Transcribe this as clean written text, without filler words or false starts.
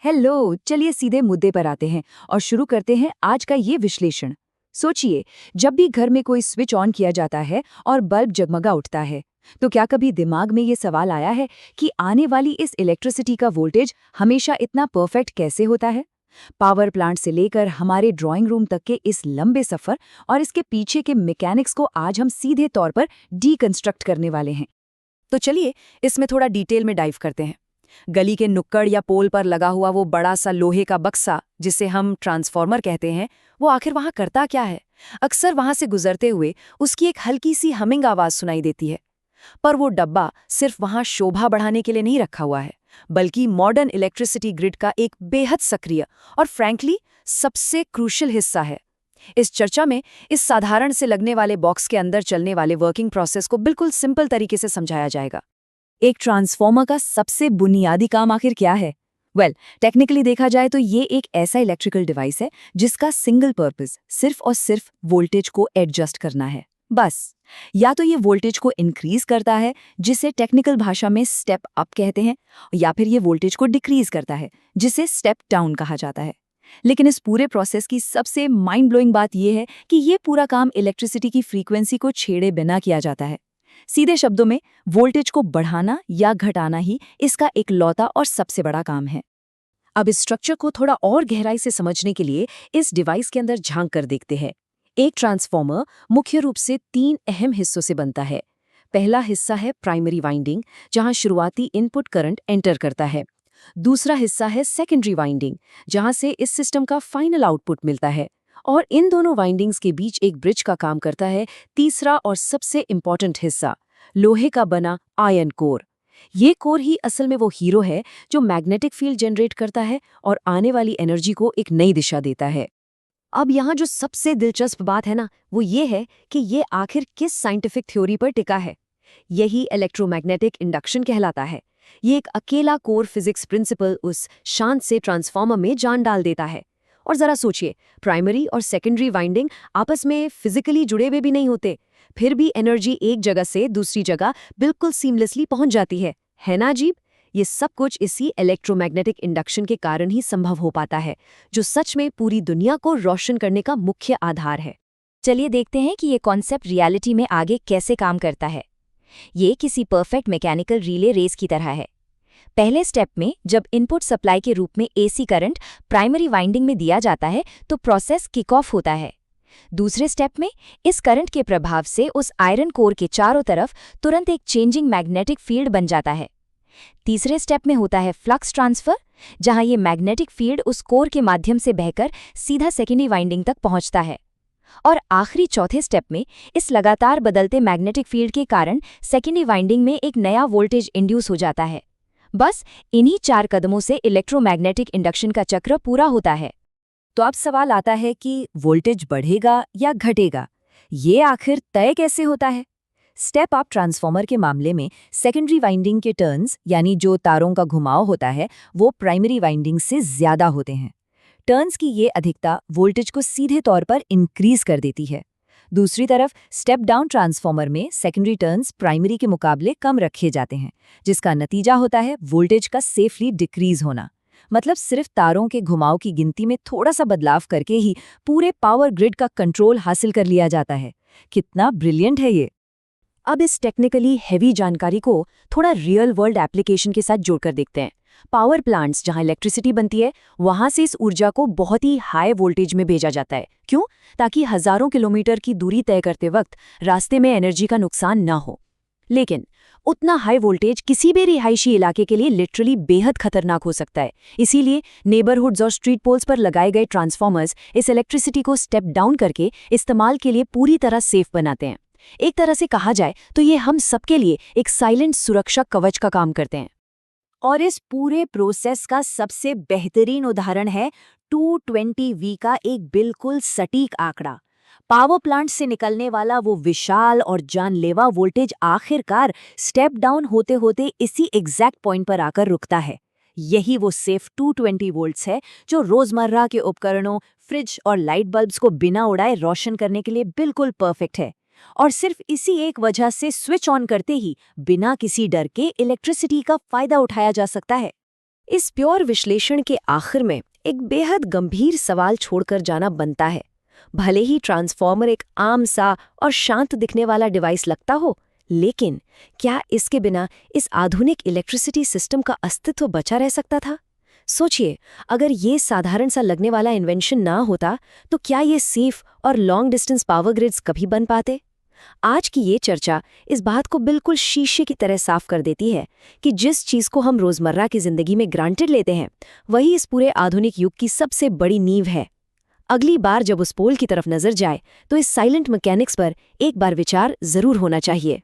Hello, चलिए सीधे मुद्दे पर आते हैं और शुरू करते हैं आज का ये विश्लेषण। सोचिए, जब भी घर में कोई स्विच ऑन किया जाता है और बल्ब जगमगा उठता है, तो क्या कभी दिमाग में ये सवाल आया है कि आने वाली इस इलेक्ट्रिसिटी का वोल्टेज हमेशा इतना परफेक्ट कैसे होता है? पावर प्लांट से लेकर हमारे ड्राइंग रूम तक के इस लंबे सफर और इसके पीछे के मैकेनिक्स को आज हम सीधे तौर पर डीकंस्ट्रक्ट करने वाले हैं। तो चलिए इसमें थोड़ा डिटेल में डाइव करते हैं। गली के नुक्कड़ या पोल पर लगा हुआ वो बड़ा सा लोहे का बक्सा जिसे हम ट्रांसफॉर्मर कहते हैं, वो आखिर वहां करता क्या है? अक्सर वहां से गुजरते हुए उसकी एक हल्की सी हमिंग आवाज सुनाई देती है। पर वो डब्बा सिर्फ वहां शोभा बढ़ाने के लिए नहीं रखा हुआ है, बल्कि मॉडर्न इलेक्ट्रिसिटी ग्रिड का एक बेहद सक्रिय और फ्रैंकली सबसे क्रूशियल हिस्सा है। इस चर्चा में इस साधारण से लगने वाले बॉक्स के अंदर चलने वाले वर्किंग प्रोसेस को बिल्कुल सिंपल तरीके से समझाया जाएगा। एक ट्रांसफॉर्मर का सबसे बुनियादी काम आखिर क्या है? टेक्निकली देखा जाए तो ये एक ऐसा इलेक्ट्रिकल डिवाइस है जिसका सिंगल पर्पस सिर्फ और सिर्फ वोल्टेज को एडजस्ट करना है, बस। या तो ये वोल्टेज को इंक्रीज करता है, जिसे टेक्निकल भाषा में स्टेप अप कहते हैं, या फिर ये वोल्टेज को डिक्रीज करता है, जिसे स्टेप डाउन कहा जाता है। लेकिन इस पूरे प्रोसेस की सबसे माइंड ब्लोइंग बात यह है कि ये पूरा काम इलेक्ट्रिसिटी की फ्रीक्वेंसी को छेड़े बिना किया जाता है। सीधे शब्दों में, वोल्टेज को बढ़ाना या घटाना ही इसका इकलौता और सबसे बड़ा काम है। अब इस स्ट्रक्चर को थोड़ा और गहराई से समझने के लिए इस डिवाइस के अंदर झांक कर देखते हैं। एक ट्रांसफॉर्मर मुख्य रूप से 3 अहम हिस्सों से बनता है। पहला हिस्सा है प्राइमरी वाइंडिंग, जहां शुरुआती इनपुट करंट एंटर करता है। दूसरा हिस्सा है सेकेंडरी वाइंडिंग, जहां से इस सिस्टम का फाइनल आउटपुट मिलता है। और इन दोनों वाइंडिंग्स के बीच एक ब्रिज का काम करता है तीसरा और सबसे इंपॉर्टेंट हिस्सा, लोहे का बना आयरन कोर। ये कोर ही असल में वो हीरो है जो मैग्नेटिक फील्ड जनरेट करता है और आने वाली एनर्जी को एक नई दिशा देता है। अब यहाँ जो सबसे दिलचस्प बात है ना, वो ये है कि ये आखिर किस साइंटिफिक थ्योरी पर टिका है। यही इलेक्ट्रोमैग्नेटिक इंडक्शन कहलाता है। ये एक अकेला कोर फिजिक्स प्रिंसिपल उस शांत से ट्रांसफॉर्मर में जान डाल देता है। और जरा सोचिए, प्राइमरी और सेकेंडरी वाइंडिंग आपस में फिजिकली जुड़े हुए भी नहीं होते, फिर भी एनर्जी एक जगह से दूसरी जगह बिल्कुल सीमलेसली पहुंच जाती है ना अजीब? ये सब कुछ इसी इलेक्ट्रोमैग्नेटिक इंडक्शन के कारण ही संभव हो पाता है, जो सच में पूरी दुनिया को रोशन करने का मुख्य आधार है। चलिए देखते हैं कि ये कॉन्सेप्ट रियलिटी में आगे कैसे काम करता है। ये किसी परफेक्ट मैकेनिकल रिले रेस की तरह है। पहले स्टेप में जब इनपुट सप्लाई के रूप में एसी करंट प्राइमरी वाइंडिंग में दिया जाता है तो प्रोसेस किक ऑफ होता है। दूसरे स्टेप में इस करंट के प्रभाव से उस आयरन कोर के चारों तरफ तुरंत एक चेंजिंग मैग्नेटिक फील्ड बन जाता है। तीसरे स्टेप में होता है फ्लक्स ट्रांसफर, जहां ये मैग्नेटिक फील्ड उस कोर के माध्यम से बहकर सीधा सेकेंडरी वाइंडिंग तक पहुंचता है। और आखिरी चौथे स्टेप में इस लगातार बदलते मैग्नेटिक फील्ड के कारण सेकेंडरी वाइंडिंग में एक नया वोल्टेज इंड्यूस हो जाता है। बस इन्हीं 4 कदमों से इलेक्ट्रोमैग्नेटिक इंडक्शन का चक्र पूरा होता है। तो अब सवाल आता है कि वोल्टेज बढ़ेगा या घटेगा, ये आखिर तय कैसे होता है? स्टेप अप ट्रांसफॉर्मर के मामले में सेकेंडरी वाइंडिंग के टर्न्स, यानी जो तारों का घुमाव होता है, वो प्राइमरी वाइंडिंग से ज्यादा होते हैं। टर्न्स की ये अधिकता वोल्टेज को सीधे तौर पर इंक्रीज कर देती है। दूसरी तरफ स्टेप डाउन ट्रांसफॉर्मर में सेकेंडरी टर्न्स प्राइमरी के मुकाबले कम रखे जाते हैं, जिसका नतीजा होता है वोल्टेज का सेफली डिक्रीज होना। मतलब सिर्फ तारों के घुमाव की गिनती में थोड़ा सा बदलाव करके ही पूरे पावर ग्रिड का कंट्रोल हासिल कर लिया जाता है। कितना ब्रिलियंट है ये! अब इस टेक्निकली हैवी जानकारी को थोड़ा रियल वर्ल्ड एप्लीकेशन के साथ जोड़कर देखते हैं। पावर प्लांट्स जहां इलेक्ट्रिसिटी बनती है, वहां से इस ऊर्जा को बहुत ही हाई वोल्टेज में भेजा जाता है। क्यों? ताकि हजारों किलोमीटर की दूरी तय करते वक्त रास्ते में एनर्जी का नुकसान ना हो। लेकिन उतना हाई वोल्टेज किसी भी रिहायशी इलाके के लिए लिटरली बेहद खतरनाक हो सकता है। इसीलिए नेबरहुड्स और स्ट्रीट पोल्स पर लगाए गए ट्रांसफॉर्मर्स इस इलेक्ट्रिसिटी को स्टेप डाउन करके इस्तेमाल के लिए पूरी तरह सेफ बनाते हैं। एक तरह से कहा जाए तो ये हम सबके लिए एक साइलेंट सुरक्षा कवच का काम करते हैं। और इस पूरे प्रोसेस का सबसे बेहतरीन उदाहरण है 220V का एक बिल्कुल सटीक आंकड़ा। पावर प्लांट से निकलने वाला वो विशाल और जानलेवा वोल्टेज आखिरकार स्टेप डाउन होते होते इसी एग्जैक्ट पॉइंट पर आकर रुकता है। यही वो सेफ 220 वोल्ट्स है जो रोजमर्रा के उपकरणों, फ्रिज और लाइट बल्ब्स को बिना उड़ाए रोशन करने के लिए बिल्कुल परफेक्ट है। और सिर्फ इसी एक वजह से स्विच ऑन करते ही बिना किसी डर के इलेक्ट्रिसिटी का फायदा उठाया जा सकता है। इस प्योर विश्लेषण के आखिर में एक बेहद गंभीर सवाल छोड़कर जाना बनता है। भले ही ट्रांसफॉर्मर एक आम सा और शांत दिखने वाला डिवाइस लगता हो, लेकिन क्या इसके बिना इस आधुनिक इलेक्ट्रिसिटी सिस्टम का अस्तित्व बचा रह सकता था? सोचिए, अगर ये साधारण सा लगने वाला इन्वेंशन ना होता तो क्या ये सेफ और लॉन्ग डिस्टेंस पावर ग्रिड्स कभी बन पाते? आज की ये चर्चा इस बात को बिल्कुल शीशे की तरह साफ कर देती है कि जिस चीज को हम रोजमर्रा की जिंदगी में ग्रांटेड लेते हैं, वही इस पूरे आधुनिक युग की सबसे बड़ी नींव है। अगली बार जब उस पोल की तरफ नजर जाए तो इस साइलेंट मैकेनिक्स पर एक बार विचार जरूर होना चाहिए।